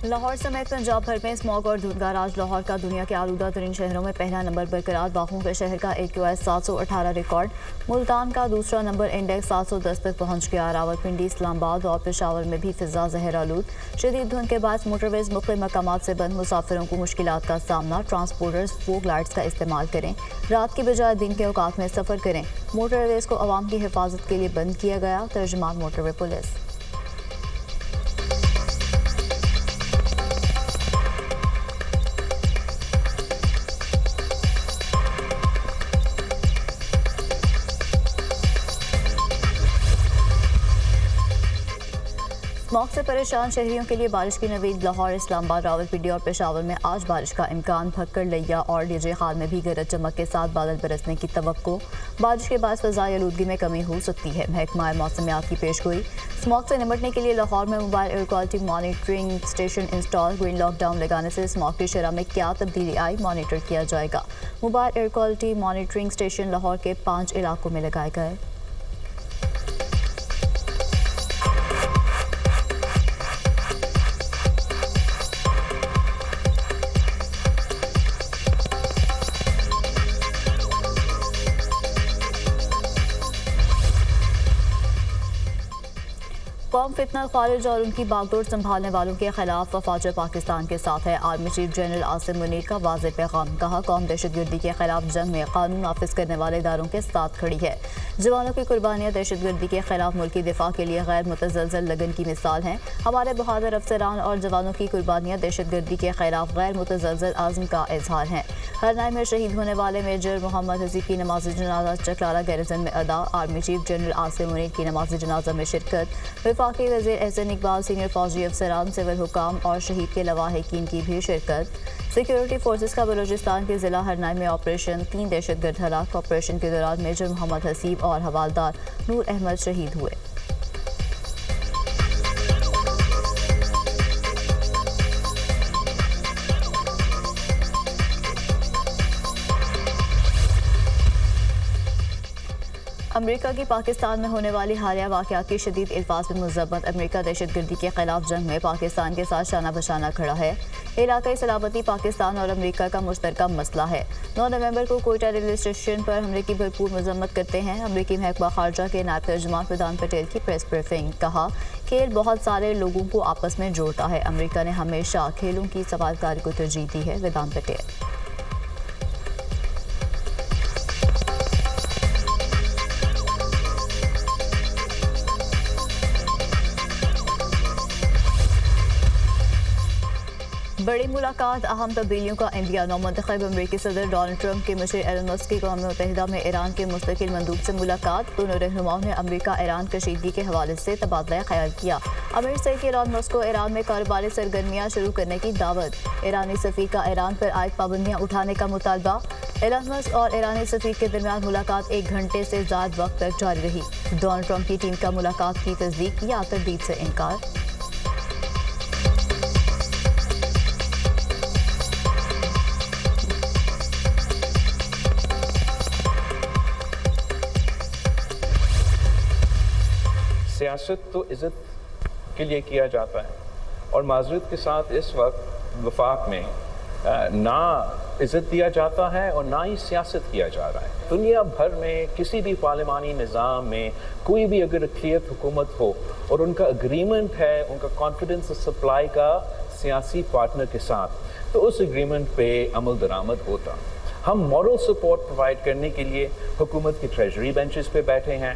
लाहौर समेत पंजाब भर में स्मॉग और धुंध का राज। लाहौर का दुनिया के आलूदा तरीन शहरों में पहला नंबर बरकरार। बाहों के शहर का AQI 718 रिकॉर्ड। मुल्तान का दूसरा नंबर इंडेक्स 710 तक पहुंच गया। रावलपिंडी, इस्लामाबाद और पेशावर में भी फिजा जहर आलूद। शदीद धुंध के बाद मोटरवेज मुख्तलिफ मकामात से बंद। मुसाफिरों को मुश्किलात का सामना। ट्रांसपोर्टर्स फोग लाइट्स का इस्तेमाल करें। रात की बजाय दिन के औकात में सफ़र करें। मोटरवेज को अवाम की हिफाजत के लिए बंद किया गया। तर्जुमान मोटरवे पुलिस। स्मॉग से परेशान शहरियों के लिए बारिश की नवीद। लाहौर, इस्लामाबाद, रावलपिंडी और पेशावर में आज बारिश का इम्कान। भक्कड़, लिया और डीजे खाल में भी गरज चमक के साथ बादल बरसने की तवक्को। बारिश के बाद फ़ज़ाई आलूदगी में कमी हो सकती है। महकमा मौसमियात की पेशगोई। स्मॉग से निपटने के लिए लाहौर में mobile air quality monitoring station install. Green lockdown लगाने से स्मॉग की शरह में क्या तब्दीली आई, मॉनिटर किया जाएगा। Mobile air quality monitoring station Lahore के 5 इलाकों में लगाए गए। कौम फितना खारिज और उनकी बागडोर संभालने वालों के खिलाफ वफाज पाकिस्तान के साथ है। Army chief general Asim Munir का वाज़ेह पैगाम। कहा, कौम दहशतगर्दी के खिलाफ जंग में कानून नाफिज करने वाले इदारों के साथ खड़ी है। जवानों की कुर्बानियाँ दहशतगर्दी के खिलाफ मुल्की दिफा के लिए गैर मुतज़लज़ल लगन की मिसाल हैं। हमारे बहादुर अफसरान और जवानों की कुर्बानियाँ दहशतगर्दी के खिलाफ गैर मुतज़लज़ल आज़म का इजहार हैं। हरनाई में शहीद होने वाले मेजर मोहम्मद हसीब की नमाज जनाजा चकलारा गैरिजन में अदा। Army chief general Asim Munir की नमाज जनाजा में शिरकत। वफाकी वज़ीर एहसन इकबाल, सीनियर फौजी अफसरान, सिविल हुकाम और शहीद के लवाहिकीन की भी शिरकत। सिक्योरिटी फोर्सेस का बलूचिस्तान के ज़िला हरनाई में ऑपरेशन। 3 दहशतगर्द हलाक। ऑपरेशन के दौरान मेजर मोहम्मद हसीब और हवालदार नूर अहमद शहीद हुए। अमेरिका की पाकिस्तान में होने वाली हालिया वाक़यात की शदीद अल्फाज में मज़म्मत। अमेरिका दहशतगर्दी के खिलाफ जंग में पाकिस्तान के साथ शाना बशाना खड़ा है। इलाकाई सलामती पाकिस्तान और अमेरिका का मुश्तरका मसला है। 9 नवंबर को कोयटा रेलवे स्टेशन पर हमले की भरपूर मज़म्मत करते हैं। अमेरिकी महकमा खारजा के नायब तर्जुमान वेदांत पटेल की प्रेस ब्रीफिंग। कहा, खेल बहुत सारे लोगों को आपस में जोड़ता है। अमेरिका ने हमेशा खेलों की सवालकारी को तरजीह दी है। वेदांत पटेल। बड़ी मुलाकात, अहम तब्दीलियों का इंडिया। नौमुंतखब अमेरिकी सदर डोनाल्ड ट्रंप के मशीर एलन मस्क की अक़वाम मुत्तहिदा में ईरान के मुस्तकिल मंदूब से मुलाकात। दोनों रहनुमाओं ने अमेरिका ईरान कशीदगी के हवाले से तबादला ख्याल किया। अमीर सईद की एलन मस्क को ईरान में कारोबारी सरगर्मियाँ शुरू करने की दावत। ईरानी सफ़ीर का ईरान पर आयद पाबंदियाँ उठाने का मुतालबा। एलन मस्क और ईरानी सफ़ीर के दरमियान मुलाकात 1 घंटे से ज़्यादा वक्त तक जारी रही। डोनाल्ड ट्रंप की टीम का मुलाकात की तस्दीक या तरदीद से इनकार। सियासत तो इज़्ज़त के लिए किया जाता है और माज़रत के साथ इस वक्त वफाक में ना इज़्ज़त दिया जाता है और ना ही सियासत किया जा रहा है। दुनिया भर में किसी भी पार्लिमानी निज़ाम में कोई भी अगर अक़लियत हुकूमत हो और उनका एग्रीमेंट है, उनका कॉन्फिडेंस सप्लाई का सियासी पार्टनर के साथ, तो उस एग्रीमेंट पे अमल दरामद होता। हम मॉरल सपोर्ट प्रोवाइड करने के लिए हुकूमत की ट्रेजरी बेंचेस पे बैठे हैं।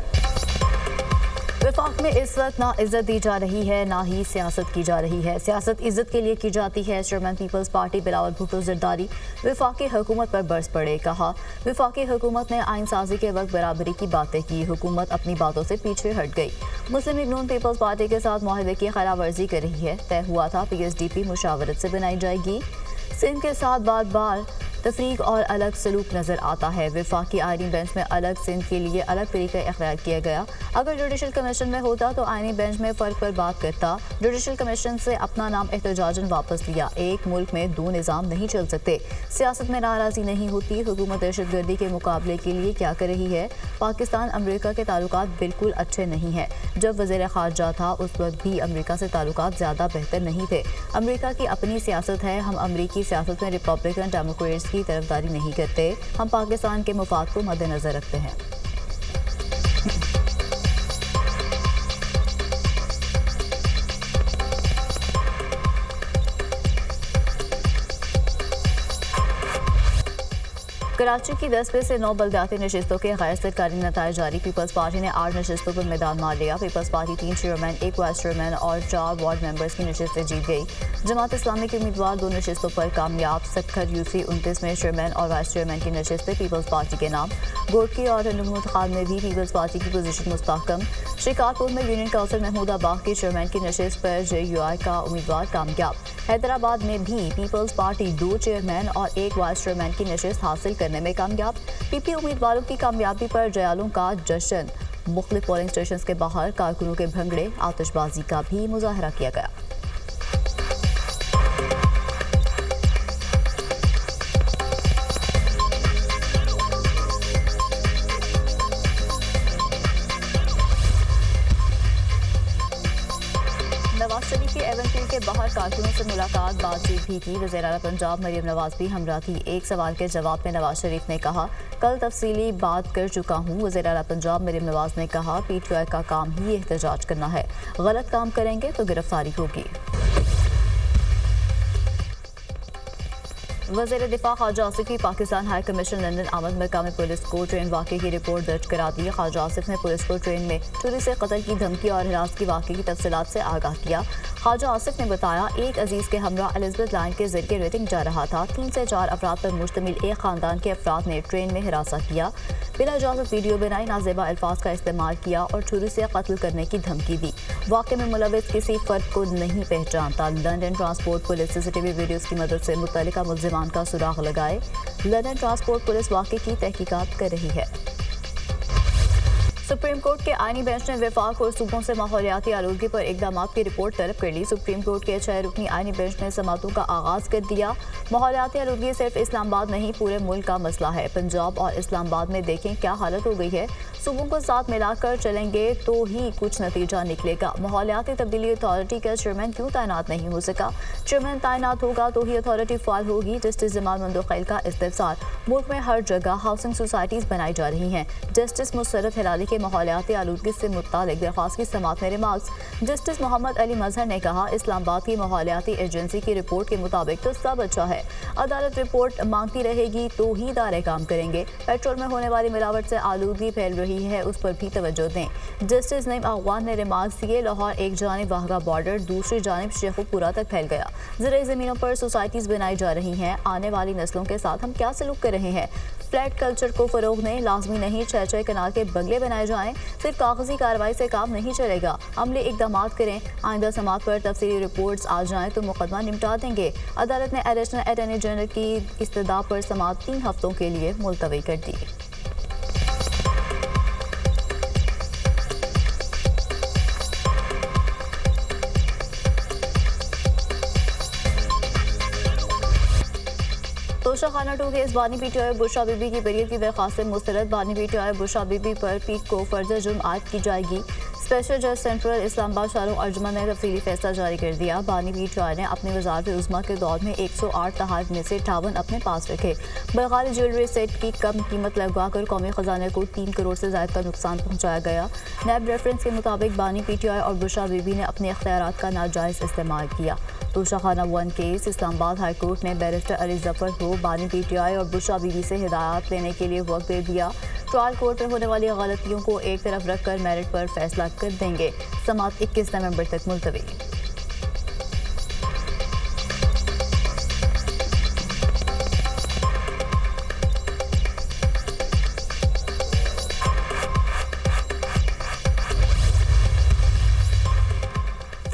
वफाक में इस वक्त ना इज्जत दी जा रही है, ना ही सियासत की जा रही है। सियासत इज्जत के लिए की जाती है। चेयरमैन पीपल्स पार्टी बिलावल भुट्टो ज़रदारी वफाकी हुकूमत पर बरस पड़े। कहा, वफाकी हुकूमत ने आइन साजी के वक्त बराबरी की बातें की। हुकूमत अपनी बातों से पीछे हट गई। मुस्लिम लीग नून पीपल्स पार्टी के साथ मुआहदे की खिलाफ वर्जी कर रही है। तय हुआ था PSDP मुशावरत से बनाई जाएगी। सिंध के साथ बार बार तफरीक और अलग सलूक नजर आता है। वफाकी आईनी बेंच में अलग सिंध के लिए अलग तरीका इख्तियार किया गया। अगर जुडिशल कमीशन में होता तो आईनी बेंच में फ़र्क पर बात करता। जुडिशल कमीशन से अपना नाम एहतजाजन वापस लिया। एक मुल्क में दो निज़ाम नहीं चल सकते। सियासत में नाराज़ी नहीं होती। हुकूमत दहशतगर्दी के मुकाबले के लिए क्या कर रही है? पाकिस्तान अमरीका के ताल्लुकात बिल्कुल अच्छे नहीं हैं। जब वज़ीर ख़ारजा था उस वक्त भी अमरीका से ताल्लुकात ज़्यादा बेहतर नहीं थे। अमरीका की अपनी सियासत है। हम अमरीकी सियासत में रिपब्लिकन डेमोक्रेट्स की तरफदारी नहीं करते। हम पाकिस्तान के मफाद को मद्देनज़र रखते हैं। कराची की 10 में से 9 बल्दियाती नशिस्तों के गैर सरकारी नताइज जारी। पीपल्स पार्टी ने 8 नशिस्तों पर मैदान मार लिया। Peoples Party 3 chairman, 1 vice chairman और 4 वार्ड मेंबर्स की नशिस्तें जीत गई। जमात इस्लामी के उम्मीदवार 2 नशिस्तों पर कामयाब। सक्खर यूसी 29 में चेयरमैन और वाइस चेयरमैन की नशिस्तें पीपल्स पार्टी के नाम। गोडकी और नमूद खान में भी पीपल्स पार्टी की पोजीशन मुस्तहकम। शिकारपुर में यूनियन काउंसिल महमूदा बाग की चेयरमैन की नशिस्त पर JUI का उम्मीदवार कामयाब। हैदराबाद में भी पीपल्स पार्टी 2 चेयरमैन और 1 वाइस चेयरमैन की नशिस्त हासिल करने में कामयाब। PP उम्मीदवारों की कामयाबी पर जयालों का जश्न। मुख्तलिफ पोलिंग स्टेशन के बाहर कारकुनों के भंगड़े, आतिशबाजी का भी मुजाहरा किया गया। नवाज शरीफ की एवनफील्ड के बाहर कारकुनों से मुलाकात, बातचीत भी की। वज़ीर आला पंजाब मरियम नवाज भी हमरा थी। एक सवाल के जवाब में नवाज शरीफ ने कहा, कल तफसीली बात कर चुका हूँ। वज़ीर आला पंजाब मरियम नवाज ने कहा, PTI का काम ही एहतजाज करना है। गलत काम करेंगे तो गिरफ्तारी होगी। वज़ीर दिफा ख्वाजा आसिफ की पाकिस्तान हाई कमीशन लंदन आमद। मकामी पुलिस को ट्रेन वाक़े की रिपोर्ट दर्ज करा दी। ख्वाजा आसिफ ने पुलिस को ट्रेन में चोरी से कत्ल की धमकी और हिरासत की वाक़े की तफसीलात से आगाह किया। ख्वाजा आसिफ ने बताया, एक अजीज़ के हमरा एलिजबेथ लाइन के जरिए रेटिंग जा रहा था। 3 से 4 अफराद पर मुश्तमिल एक ख़ानदान के अफराद ने ट्रेन में हिरासा किया, बिला इजाज़त वीडियो बनाई, नाजेबा अल्फाज का इस्तेमाल किया और चोरी से कत्ल करने की धमकी दी। वाक़े में मुलविस किसी फ़र्द को नहीं पहचानता। London transport police CCTV videos की मदद से मुतल्लिका मुल्ज़िमान का सुराग लगाए। लंदन ट्रांसपोर्ट पुलिस वाक़े की तहकीकात कर रही है। सुप्रीम कोर्ट के आईनी बेंच ने वफाक और सूबों से माहौलियाती आलूदगी पर इकदाम की रिपोर्ट तलब कर ली। सुप्रीम कोर्ट के 6 रुकनी आईनी बेंच ने समातों का आगाज कर दिया। माहौलियाती आलूदगी सिर्फ इस्लामाबाद नहीं पूरे मुल्क का मसला है। पंजाब और इस्लामाबाद में देखें क्या हालत हो गई है। सूबों को साथ मिलाकर चलेंगे तो ही कुछ नतीजा निकलेगा। माहौलियाती तब्दीली अथॉरिटी का चेयरमैन क्यों तैनात नहीं हो सका? चेयरमैन तैनात होगा तो ही अथॉरिटी फाल होगी। जस्टिस जमाल मंदोखैल का इस्तिफसार। मुल्क में हर जगह हाउसिंग सोसाइटीज बनाई जा रही हैं। जस्टिस मुसर्रत हिलाली के माहौलियाती आलूदगी से मुतालिक दरख्वास्त की समाअत में रिमार्क्स। जस्टिस मोहम्मद अली मजहर ने कहा, इस्लामाबाद की माहौलियाती एजेंसी की रिपोर्ट के मुताबिक तो सब अच्छा है। अदालत रिपोर्ट मांगती रहेगी तो ही इदारे काम करेंगे। पेट्रोल में होने वाली मिलावट से आलूदगी फैल रही है, उस पर भी तवज्जो दें। जस्टिस नईम अगवान ने रिमार्क्स दिए, लाहौर एक जानिब वाहगा बॉर्डर, दूसरी जानिब शेखुपुरा तक फैल गया। ज़राई ज़मीनों पर सोसाइटीज़ बनाई जा रही हैं। आने वाली नस्लों के साथ हम क्या सलूक कर रहे हैं? फ्लैट कल्चर को फ़रोग दें। लाजमी नहीं 6-6 कनाल के बंगले बनाए जाएं। सिर्फ कागजी कार्रवाई से काम नहीं चलेगा। अमली इकदाम करें। आइंदा समात पर तफसीली रिपोर्ट्स आ जाएं तो मुकदमा निपटा देंगे। अदालत ने एडिशनल अटॉर्नी जनरल की इस्तदा पर समात 3 हफ्तों के लिए मुलतवी कर दी। तोशाखाना 2 केस बानी PTI बुशरा बीबी की बरीयत की दरख्वास्त मुस्तरद। बानी PTI बुशरा बीबी पर पीट को फर्जर जुर्म आयद की जाएगी। स्पेशल जज सेंट्रल इस्लामाबाद शाहरुख अर्जुमन ने तफसीली फैसला जारी कर दिया। बानी PTI ने अपने वजारत उज़्मा के दौर में 108 तहाइफ में से 58 अपने पास रखे। बलगारी ज्वेलरी सेट की कम कीमत लगवा कर कौमी खजाने को 3 करोड़ से ज़ायद का नुकसान पहुँचाया गया। नैब रेफरेंस के मुताबिक बानी PTI और बुशरा बीबी ने अपने इख्तियारात का नाजायज़ इस्तेमाल किया। Toshakhana 1 case Islamabad high court ने बैरिस्टर अली जफर को बानी PTI और बुशरा बीबी से हिदायत लेने के लिए वक्त दे दिया। ट्रायल कोर्ट में होने वाली गलतियों को एक तरफ रखकर मेरिट पर फैसला कर देंगे। समात 21 नवंबर तक मुलतवी।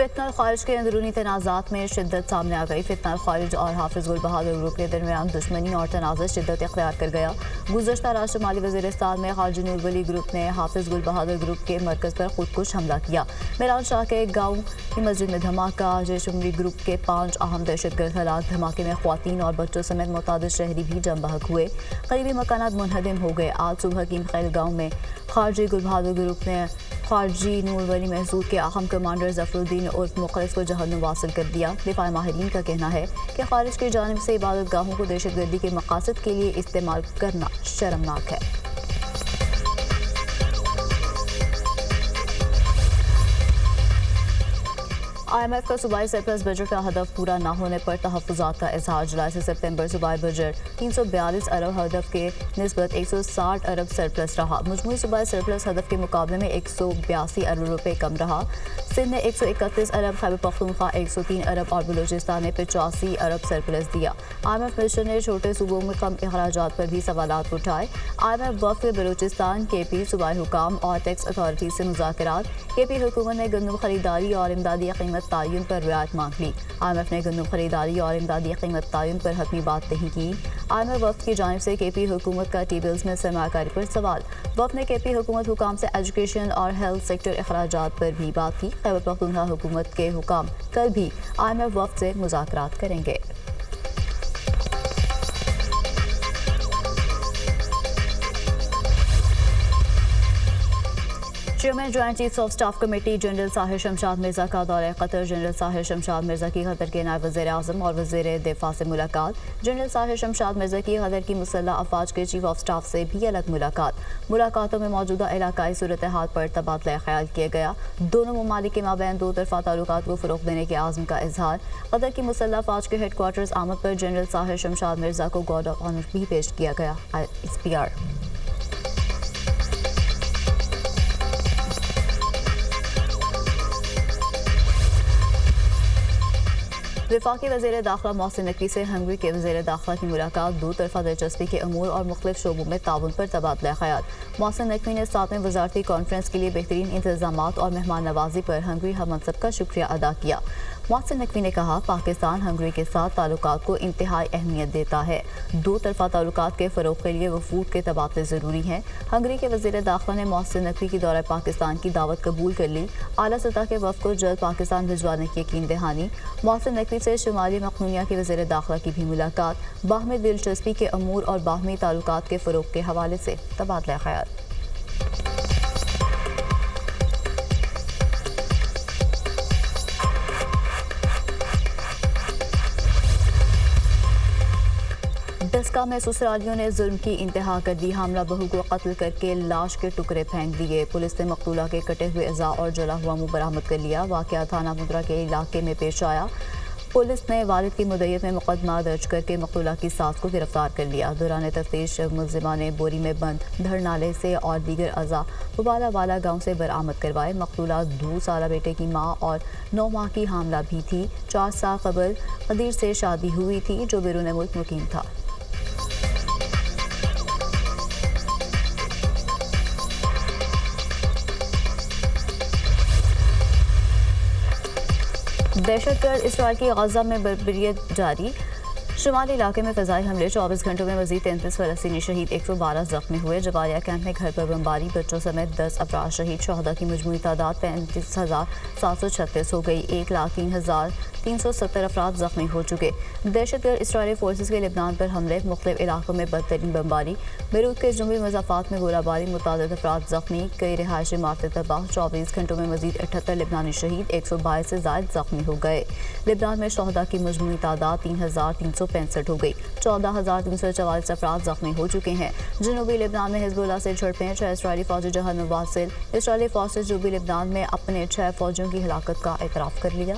फितना और ख्वारिज के अंदरूनी तनाज़ात में शिद्दत सामने आ गई। फितना और ख्वारिज और हाफिज गुल बहादुर ग्रुप के दरमियान दुश्मनी और तनाज़ शिद्दत इख्तियार कर गया। गुज़श्ता रात शुमाली वज़ीरिस्तान में खारजी नूर वली ग्रुप ने हाफिज गुल बहादुर ग्रुप के मरकज़ पर खुदकुश हमला किया। मिरान शाह के गाँव की मस्जिद में धमाका। जैश उमरी ग्रुप के 5 अहम दहशतगर्द हलाक। धमाके में ख्वातीन और बच्चों समेत मुतादिद शहरी भी जम बहक हुए। करीबी मकानात मुनहदम हो गए। आज सुबह कीम खैल गाँव में खारजी गुल बहादुर ग्रुप ने खारजी नूर वली महसूद के अहम कमांडर जफरुद्दीन उर्फ मुखलिस को जहन्नुम वासिल कर दिया। दिफा माहिरीन का कहना है कि खारिज की जानिब से इबादत गाहों को दहशतगर्दी के मकासद के लिए इस्तेमाल करना शर्मनाक है। IMF का सूबाई सरप्लस बजट का हदफ पूरा न होने पर तहफ़्फ़ुज़ात का इज़हार। जुलाई से सितंबर सूबाई बजट 342 अरब हदफ के निस्बत 160 अरब सरप्लस रहा। मजमूई सूबाई सरप्लस हदफ के मुकाबले में 182 अरब रुपये कम रहा। सिंध ने 131 अरब, खैबर पख्तूनख्वा 103 अरब और बलूचिस्तान ने 85 अरब सरप्लस दिया। IMF मिशन ने छोटे सूबों में कम अखराजात पर भी सवालात उठाए। IMF वफ़द बलूचिस्तान, KP सूबाई हुकाम और टैक्स अथॉरिटी से मुज़ाकरात। KP हुकूमत ने गंदम खरीदारी और इमदादी कीमत तायुन पर रियायत मांग ली। IMF ने गंदम खरीदारी और इमदादी कीमत तायुन पर हतमी बात नहीं की। IMF वफ़द की जानिब से KP हुकूमत का टी-बिल्स में सरमायाकारी पर सवाल। वफ़द ने KP हुकूमत हुकाम से एजुकेशन और हेल्थ सेक्टर अखराजात पर भी बात की। खैबर पख्तूनख्वा हुकूमत के हुकाम कल भी IMF वफ़द से मुज़ाकरात करेंगे। Chairman joint chiefs of staff committee general Sahir Shamshad Mirza का दौरा कतर। जनरल साहिर शमशाद मिर्जा की कतर के नायब वज़ीर आज़म और वज़ीर दिफा से मुलाकात। जनरल साहिर शमशाद मिर्जा की कतर की मुसल्लह अफवाज के चीफ ऑफ स्टाफ से भी अलग मुलाकातों में मौजूदा इलाकाई सूरत हाल पर तबादला ख्याल किया गया। दोनों ममालिक के माबैन दो तरफ़ा ताल्लुकात को फ़रोग़ देने के आज़म का इजहार। कतर की मुसल्लह अफवाज के हेड क्वार्टर्स आमद पर जनरल साहिर शमशाद मिर्जा को गार्ड ऑफ ऑनर भी पेश किया गया। SPR वफाकी वज़ीर दाखिला मोहसिन नकवी से हंगरी के वज़ीर दाखिला की मुलाकात। दो तरफ़ा दिलचस्पी के अमूर और मुख्तलिफ शोबों में ताउन पर तबादला ख्याल। मोहसिन नकवी ने 7वें वज़ारती कॉन्फ्रेंस के लिए बेहतरीन इंतज़ामात और मेहमान नवाजी पर हंगरी हममनसब का शुक्रिया अदा किया। मोहसिन नकवी ने कहा, पाकिस्तान हंगरी के साथ ताल्लुकात को इंतहाई अहमियत देता है। दो तरफ़ा ताल्लुकात के फ़रोग़ के लिए वफूद के तबादले ज़रूरी हैं। हंगरी के वज़ीर दाखिला ने मोहसिन नकवी की दौरा पाकिस्तान की दावत कबूल कर ली। आला सतह के वफ़द को जल्द पाकिस्तान भिजवाने की यकीन दहानी। मोहसिन नकवी से शुमाली मक़दूनिया के वज़ीर दाखिला की भी मुलाकात। बाहमी दिलचस्पी के अमूर और बाहमी ताल्लुकात के फ़रोग़ के हवाले से तबादला ख्याल। डस्का में ससुरालियों ने जुल्म की इंतहा कर दी। हमला बहू को कत्ल करके लाश के टुकड़े फेंक दिए। पुलिस ने मकतूला के कटे हुए अज़ा और जला हुआ मुंह बरामद कर लिया। वाक़या थाना मुंद्रा के इलाके में पेश आया। पुलिस ने वालिद की मुद्दत में मुकदमा दर्ज करके मकतूला की सास को गिरफ्तार कर लिया। दौरान तफ्तीश मुलजिमा ने बोरी में बंद धड़ नाले से और दीगर अज़ा बुबाला वाला गाँव से बरामद करवाए। मकतूला 2 साल बेटे की माँ और 9 माह की हामला भी थी। 4 साल कबल कदीर से शादी हुई थी जो बैरून मुल्क मुकीम था। दहशतगर्द इसराइल की गजा में बर्बरियत जारी। शुमाली इलाके में फ़िज़ाई हमले। 24 घंटों में मज़ीद 33 फ़लस्तीनी शहीद, 112 ज़ख्मी हुए। जबालिया कैंप में घर पर बमबारी, बच्चों समेत 10 अफराद शहीद। शहदा की मजमूई तादाद 35,736 हो गई। 1,03,370 अफराद ज़ख्मी हो चुके। दहशतगर्द इसराइली फोर्सेस के लेबनान पर हमले, मुख्तलिफ इलाकों में बदतरीन बमबारी। बेरूत के जुनूबी मज़ाफ़ात में गोलाबारी, मुतादिद अफराद ज़ख्मी, कई रिहायशी इमारतें तबाह। 24 घंटों में मज़ीद 78 लेबनानी शहीद, 122 से ज़ायद ज़ख्मी हो गए। लेबनान में शहदा की मजमूई तादाद 3,365 हो गई। 14,344 अफराद ज़ख्मी हो चुके हैं। जनूबी लेबनान में हिज़्बुल्लाह से झड़पें, 6 इसराइली फ़ौजी जहन्नुम वासिल। इसराइली फ़ौज ने जनूबी लेबनान में अपने 6 फ़ौजियों की हलाकत का एतराफ़ कर लिया।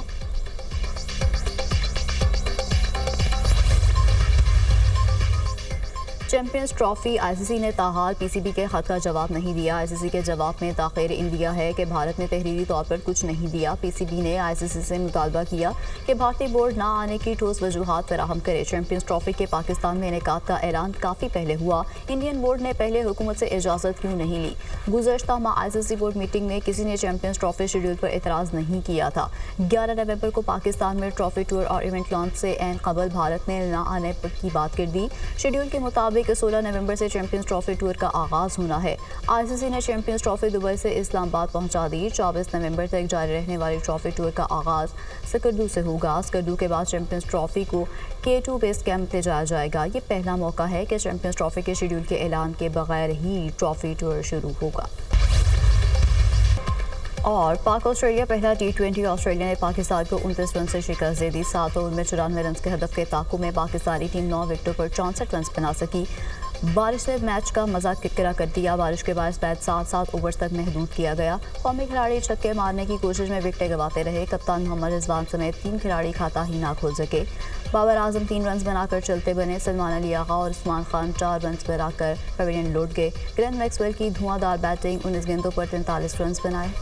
चैंपियंस ट्रॉफी आईसीसी ने ताहाल पीसीबी के खत का जवाब नहीं दिया। आईसीसी के जवाब में ताख़ीर इंडिया है कि भारत ने तहरीरी तौर पर कुछ नहीं दिया। पीसीबी ने आईसीसी से मुतालबा किया कि भारतीय बोर्ड ना आने की ठोस वजूहात फराहम करे। चैंपियंस ट्रॉफी के पाकिस्तान में इनेकाद का ऐलान काफ़ी पहले हुआ। इंडियन बोर्ड ने पहले हुकूमत से इजाज़त क्यों नहीं ली? गुज़श्ता माह आईसीसी बोर्ड मीटिंग में किसी ने चैंपियंस ट्रॉफी शेड्यूल पर एतराज़ नहीं किया था। 11 नवंबर को पाकिस्तान में ट्रॉफी टूर और इवेंट लॉन्च से ऐन कबल भारत ने ना आने की बात कर दी। शेड्यूल के मुताबिक 16 नवंबर से चैंपियंस ट्रॉफी टूर का आगाज़ होना है। आईसीसी ने चैंपियंस ट्रॉफी दुबई से इस्लामाबाद पहुंचा दी। 24 नवंबर तक जारी रहने वाली ट्रॉफी टूर का आगाज़ स्कर्दू से होगा। स्कर्दू के बाद चैंपियंस ट्रॉफी को K2 बेस कैंप ले जाया जाएगा। ये पहला मौका है कि चैंपियंस ट्रॉफी के शेड्यूल के ऐलान के बगैर ही ट्रॉफी टूर शुरू होगा। और पाक ऑस्ट्रेलिया पहला T20 ऑस्ट्रेलिया ने पाकिस्तान को 29 रन से शिकस्त दे दी। 7 ओवर में 94 रन के हदफ के ताक़ु में पाकिस्तानी टीम 9 विकेटों पर 64 रन बना सकी। बारिश ने मैच का मज़ा किरकिरा कर दिया। बारिश के बाद मैच 7 ओवर तक महदूद किया गया। कौमी खिलाड़ी छक्के मारने की कोशिश में विकेटें गंवाते रहे। कप्तान मोहम्मद रिजवान समेत 3 खिलाड़ी खाता ही ना खोल सके। बाबर आजम 3 रन बनाकर चलते बने। सलमान अली आगा और उस्मान खान 4 रन बनाकर पवेलियन लौट गए। ग्लेन मैक्सवेल की धुआंधार बैटिंग 19 गेंदों पर 43 रन बनाए।